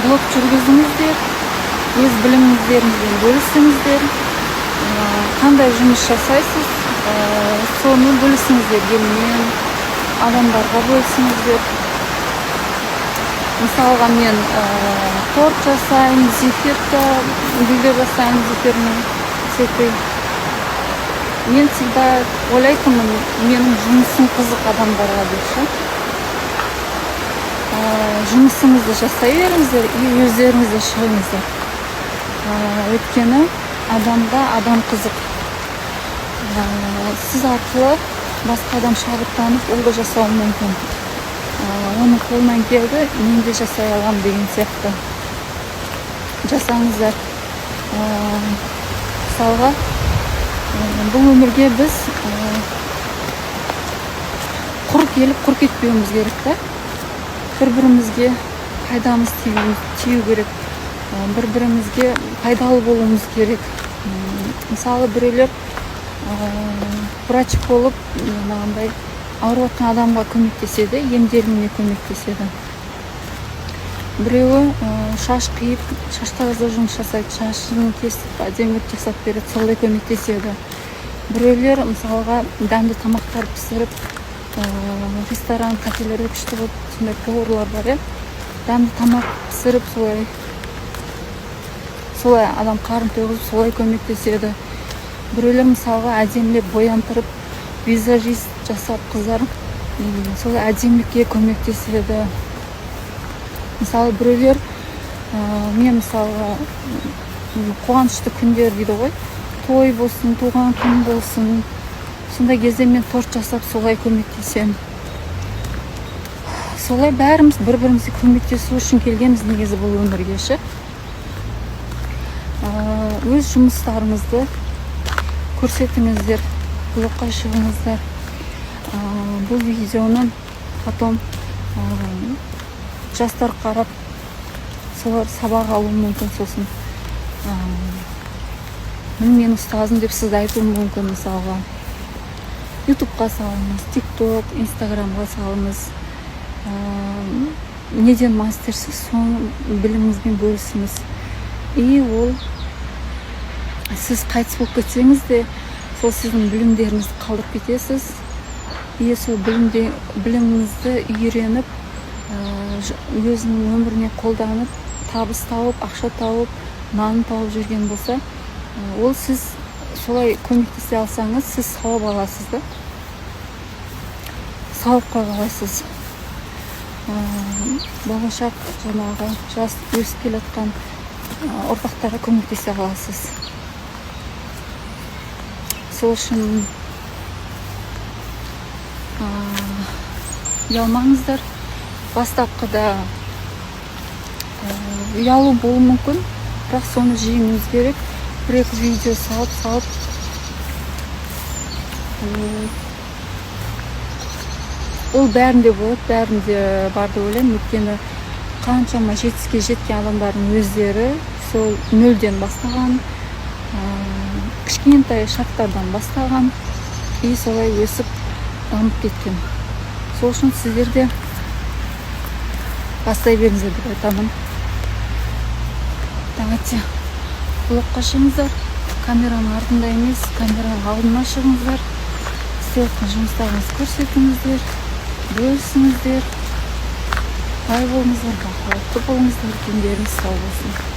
блог жүргізіңіздер, өз біліміңіздеріңізбен бөлісіңіздер. Қандай жұмыс жасайсыз, соны бөлісіңіздер, елмен, адамдарға бөлісіңіздер. Мысалға мен торт жасаймын, зефирка, видео жасаймын, зефирный цветы. Мен всегда ойлайтынмын, менің жұмысым қызық адамдарға деп ше. Жұмысыңызды жасай беріңіздер и өздеріңіз де шығыңыздар. Өйткені адамға адам қызық. Сіз арқылы басқа адам шабыттанып, ол да жасауы мүмкін. Оның қолынан келді, мен де жасай аламын деген сияқты. Жасаңыздар. Мысалға, бұл өмірге біз құр келіп, құр кетпеуіміз керек та. Бір-бірімізге пайдамыз тию керек. Бір-бірімізге пайдалы болуымыз керек. Мысалы, біреулер врач болып, ауырып жатқан адамға көмектеседі, емделуіне көмектеседі. Біреуі шаш қиып, шаштарда жұмыс жасайды, шашын кесіп, әдемі жасап береді, солай көмектеседі. Біреулер мысалға дәмді тамақтар пісіріп, ресторан, кафелерде күшті болып, сондай поварлар бар, дәмді тамақ пісіріп, солай адам қарын тойғызып, солай көмектеседі. Біреулер мысалға әдемілеп бояндырып, визажист жасап қыздар, солай әдемілікке көмектеседі. Мысалы, біреулер, мен мысалға қуанышты күндер дейді ғой, той болсын, туған күн болсын, сондай кезде мен торт жасап, солай көмектесем. Солай бәріміз бір-бірімізге көмектесу үшін келгенбіз негізі бұл өмірге ше. Өз жұмыстарыңызды көрсетіңіздер, блогқа шығыңыздар. Бұл видеоны потом жастар қарап, солар сабақ алуы мүмкін, сосын мен ұстазым деп сізді айтуы мүмкін. Мысалға ютубқа салыңыз, тикток, инстаграмға салыңыз. Неден мастерсіз, соны біліміңізбен бөлісіңіз. И ол сіз қайтыс болып кетсеңіз де, сол сіздің білімдеріңізді қалдырып кетесіз. И сол біліміңізді үйреніп, өзінің өміріне қолданып, табыс тауып, ақша тауып, нанын тауып жүрген болса, ол сіз солай көмектесе алсаңыз, сіз сауап аласыз да. Сауап қойғалайсыз. Болашақ жаңағы жас өсіп келе жатқан ұрпақтарға көмектесе аласыз. Сол үшін ұялмаңыздар. Бастапқыда ұялу болуы мүмкін, бірақ соны жеңуіңіз керек. Бір-екі видео салып ол бәрінде болады, бәрінде бар деп ойлаймын. Өйткені қаншама жетістікке жеткен адамдардың өздері сол нөлден бастаған, кішкентай шарттардан бастаған и солай өсіп дамып кеткен. Сол үшін сіздер де бастай беріңіздер деп айтамын. Давайте блогқа шығыңыздар, камераның артында емес, камераның алдына шығыңыздар, істеп жатқан жұмыстарыңызды көрсетіңіздер, бөлісіңіздер, бай болыңыздар, бақуатты болыңыздар, күндеріңіз сау болсын.